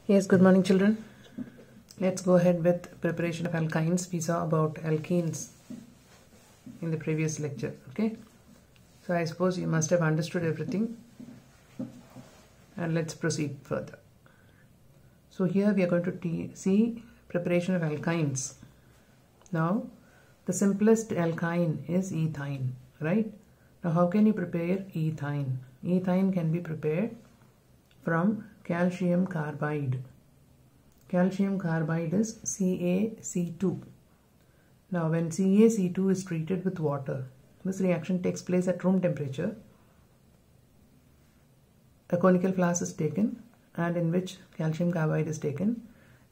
Yes, good morning children. Let's go ahead with preparation of alkynes. We saw about alkenes in the previous lecture. Okay, so I suppose you must have understood everything, and let's proceed further. So here we are going to see preparation of alkynes. Now the simplest alkyne is ethyne, right? Now how can you prepare ethyne? Ethyne can be prepared from calcium carbide. Calcium carbide is CaC2. Now when CaC2 is treated with water, this reaction takes place at room temperature. A conical flask is taken and in which calcium carbide is taken,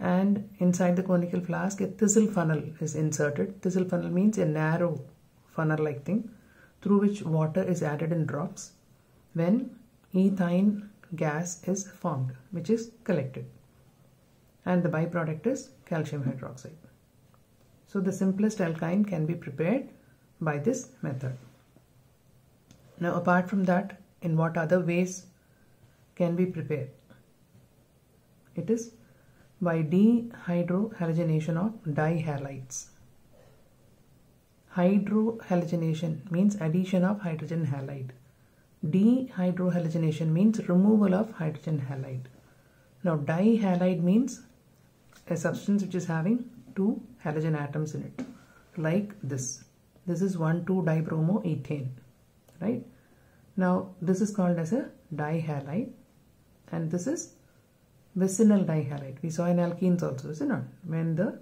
and inside the conical flask a thistle funnel is inserted. Thistle funnel means a narrow funnel like thing through which water is added in drops when ethyne gas is formed, which is collected, and the byproduct is calcium hydroxide. So the simplest alkyne can be prepared by this method. Now apart from that, in what other ways can be prepared? It is by dehydrohalogenation of dihalides. Hydrohalogenation means addition of hydrogen halide. Dehydrohalogenation means removal of hydrogen halide. Now dihalide means a substance which is having two halogen atoms in it, like this. This is 1,2-dibromoethane, right? Now this is called as a dihalide, and this is vicinal dihalide. We saw in alkenes also, is it not? When the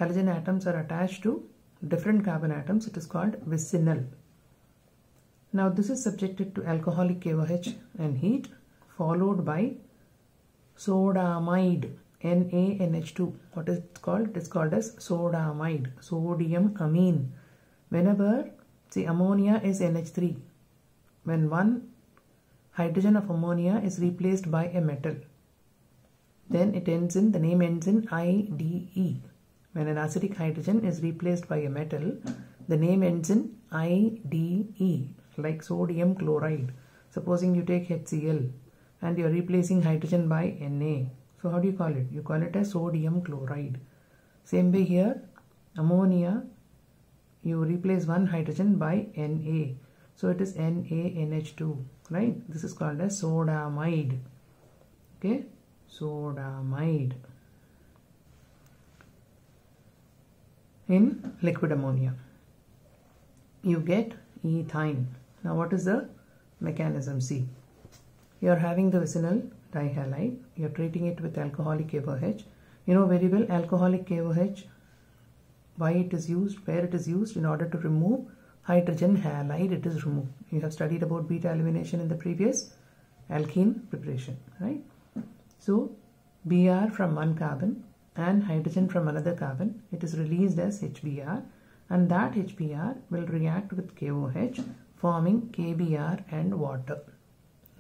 halogen atoms are attached to different carbon atoms, it is called vicinal. Now this is subjected to alcoholic KOH and heat, followed by sodamide, NaNH2. What is it called? It is called as sodamide, sodium amine. Whenever, see, ammonia is NH3. When one hydrogen of ammonia is replaced by a metal, then it ends in, the name ends in IDE. When an acidic hydrogen is replaced by a metal, the name ends in IDE, like sodium chloride. Supposing you take HCl and you are replacing hydrogen by Na. So how do you call it? You call it as sodium chloride. Same way here, ammonia, you replace one hydrogen by Na. So it is NaNH2, right? This is called as sodamide. Okay, sodamide. In liquid ammonia, you get ethyne. Now what is the mechanism? See, you are having the vicinal dihalide, you are treating it with alcoholic KOH. You know very well alcoholic KOH, why it is used, where it is used. In order to remove hydrogen halide, it is removed. You have studied about beta elimination in the previous alkene preparation, right? So Br from one carbon and hydrogen from another carbon, it is released as HBr, and that HBr will react with KOH, forming KBr and water.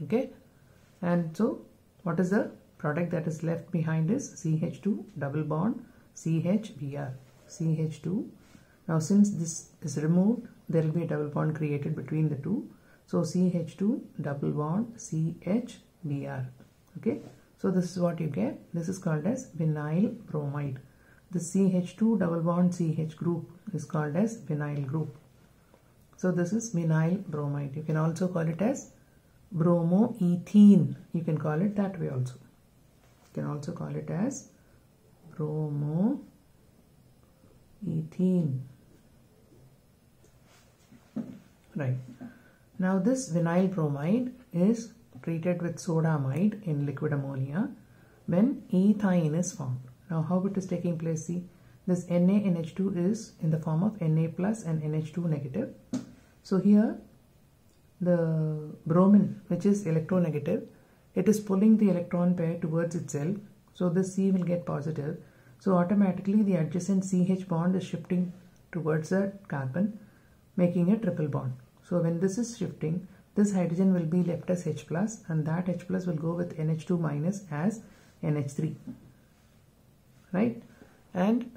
Okay, and so what is the product that is left behind is CH2 double bond CHBr, CH2. Now since this is removed, there will be a double bond created between the two, so CH2 double bond CHBr. Okay, so this is what you get. This is called as vinyl bromide. The CH2 double bond CH group is called as vinyl group. So this is vinyl bromide. You can also call it as bromoethene. You can call it that way also. You can also call it as bromoethene. Right. Now this vinyl bromide is treated with sodamide in liquid ammonia when ethyne is formed. Now how it is taking place? See, this NaNH2 is in the form of Na plus and NH2 negative. So here the bromine, which is electronegative, it is pulling the electron pair towards itself. So this C will get positive. So automatically the adjacent CH bond is shifting towards the carbon, making a triple bond. So when this is shifting, this hydrogen will be left as H plus, and that H plus will go with NH2 minus as NH3, right? And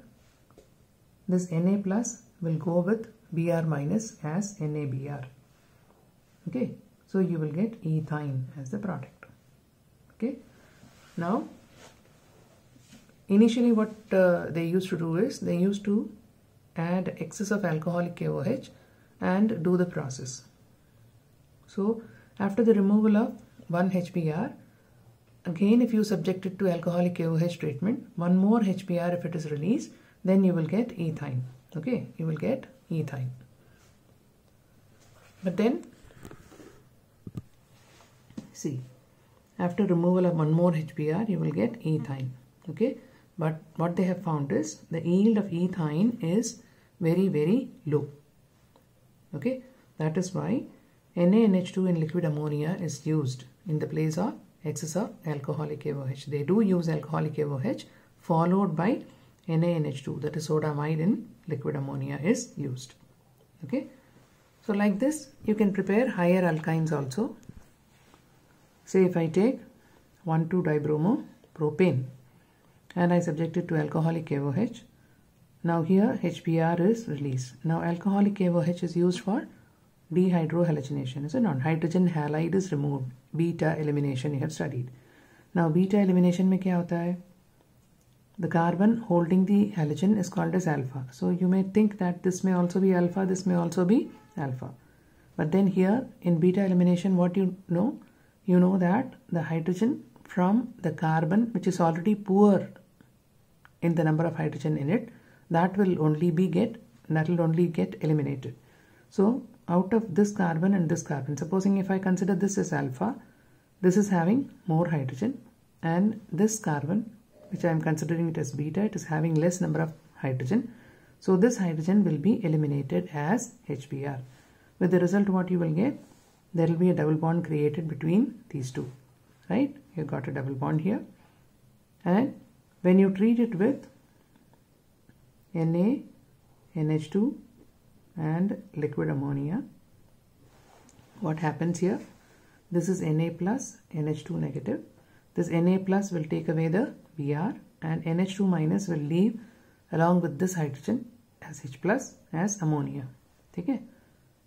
this Na plus will go with Br minus as NaBr. Okay, so you will get ethyne as the product. Okay, now initially what they used to do is they used to add excess of alcoholic KOH and do the process. So after the removal of 1 HBr, again if you subject it to alcoholic KOH treatment, one more HBr if it is released, then you will get ethyne. Okay, you will get ethyne. But then see, after removal of one more HBr, you will get ethyne. Okay, but what they have found is the yield of ethyne is very, very low. Okay, that is why NaNH2 in liquid ammonia is used in the place of excess of alcoholic KOH. They do use alcoholic KOH followed by NaNH2, that is sodamide in liquid ammonia is used. Okay, so like this you can prepare higher alkynes also. Say if I take 1,2-dibromopropane and I subject it to alcoholic KOH. Now here HBr is released. Now alcoholic KOH is used for dehydrohalogenation, is it not? Hydrogen halide is removed. Beta elimination you have studied. Now beta elimination में क्या होता है? The carbon holding the halogen is called as alpha. So you may think that this may also be alpha, this may also be alpha. But then here in beta elimination, what you know? You know that the hydrogen from the carbon, which is already poor in the number of hydrogen in it, that will only get eliminated. So out of this carbon and this carbon, supposing if I consider this as alpha, this is having more hydrogen, and this carbon, which I am considering it as beta, it is having less number of hydrogen. So this hydrogen will be eliminated as HBr. With the result, what you will get? There will be a double bond created between these two, right? You got a double bond here, and when you treat it with NaNH2 and liquid ammonia, what happens here? This is Na plus, NH2 negative. This Na plus will take away the Br, and NH2 minus will leave along with this hydrogen as H plus as ammonia. Okay?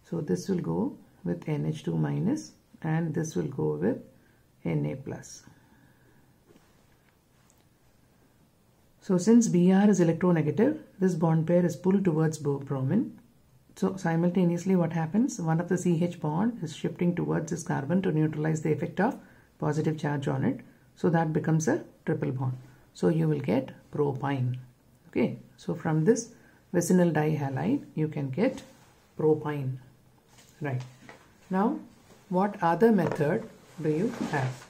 So this will go with NH2 minus and this will go with Na plus. So since Br is electronegative, this bond pair is pulled towards bromine. So simultaneously what happens? One of the CH bond is shifting towards this carbon to neutralize the effect of positive charge on it. So that becomes a triple bond. So you will get propyne. Okay. So from this vicinal dihalide you can get propyne. Right. Now what other method do you have?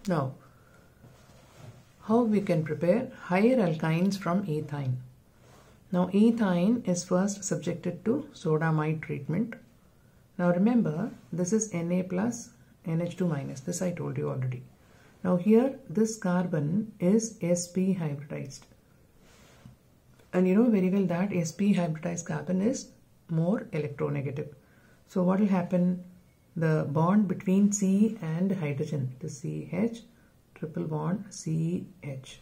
Now, how we can prepare higher alkynes from ethyne? Now, ethyne is first subjected to sodamide treatment. Now, remember, this is Na plus NH2 minus. This I told you already. Now, here this carbon is sp hybridized. And you know very well that sp hybridized carbon is more electronegative. So, what will happen? The bond between C and hydrogen, the CH, triple bond CH.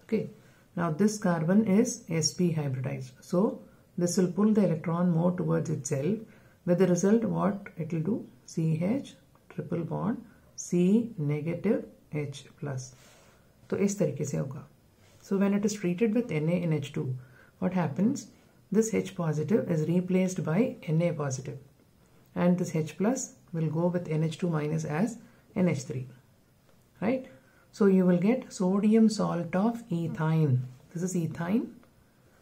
Okay. Now this carbon is sp hybridized. So this will pull the electron more towards itself. With the result, what it will do? CH, triple bond C negative H plus. So इस तरीके से होगा. So when it is treated with NaNH2, what happens? This H positive is replaced by Na positive. And this H plus will go with NH2 minus as NH3, right? So you will get sodium salt of ethyne. This is ethyne.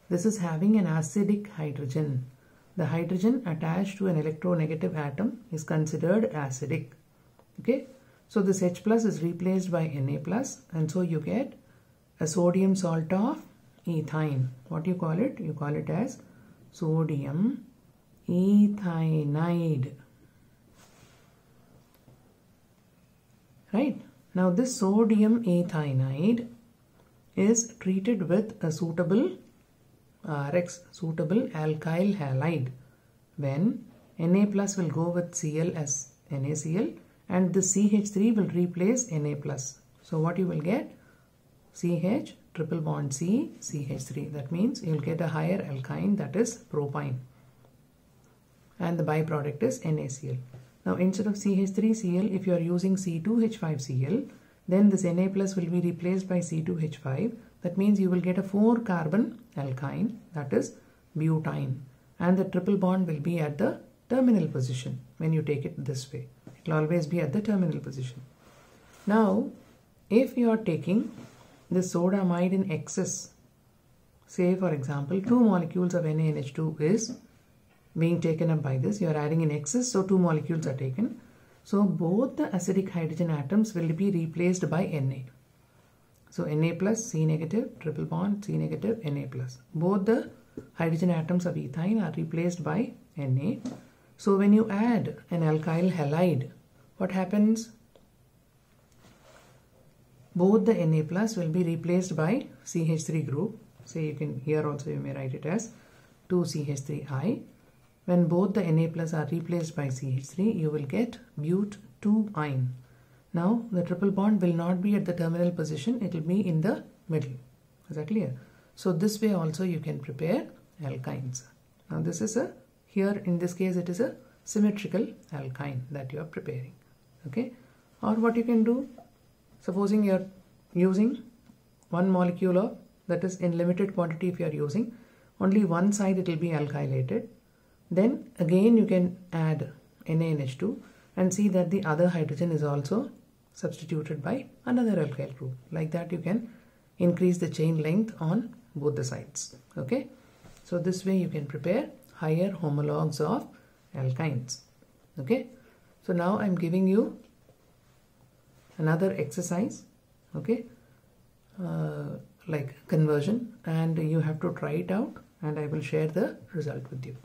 This is having an acidic hydrogen. The hydrogen attached to an electronegative atom is considered acidic. Okay. So this H plus is replaced by Na plus, and so you get a sodium salt of ethyne. What do you call it? You call it as sodium ethynide. Right. Now this sodium ethynide is treated with a suitable RX, suitable alkyl halide, when Na plus will go with Cl as NaCl and the CH3 will replace Na plus. So what you will get? CH triple bond C, CH3. That means you'll get a higher alkyne, that is propyne. And the byproduct is NaCl. Now instead of CH3Cl, if you are using C2H5Cl, then this Na plus will be replaced by C2H5. That means you will get a 4-carbon alkyne, that is butene. And the triple bond will be at the terminal position when you take it this way. It will always be at the terminal position. Now, if you are taking this sodamide in excess, say for example 2 molecules of NaNH2 is being taken up by this, you are adding in excess, so 2 molecules are taken. So both the acidic hydrogen atoms will be replaced by Na. So Na plus, C negative, triple bond, C negative, Na plus. Both the hydrogen atoms of ethine are replaced by Na. So when you add an alkyl halide, what happens? Both the Na plus will be replaced by CH3 group. So you can, here also you may write it as 2CH3I. When both the Na plus are replaced by CH3, you will get but2ine. Now the triple bond will not be at the terminal position, it will be in the middle. Is that clear? So this way also you can prepare alkynes. Now this is a, here in this case it is a symmetrical alkyne that you are preparing. Okay? Or what you can do, supposing you are using one molecule of, that is in limited quantity if you are using, only one side it will be alkylated. Then again you can add NaNH2 and see that the other hydrogen is also substituted by another alkyl group. Like that you can increase the chain length on both the sides. Okay, so this way you can prepare higher homologues of alkynes. Okay, so now I'm giving you another exercise, okay, like conversion, and you have to try it out and I will share the result with you.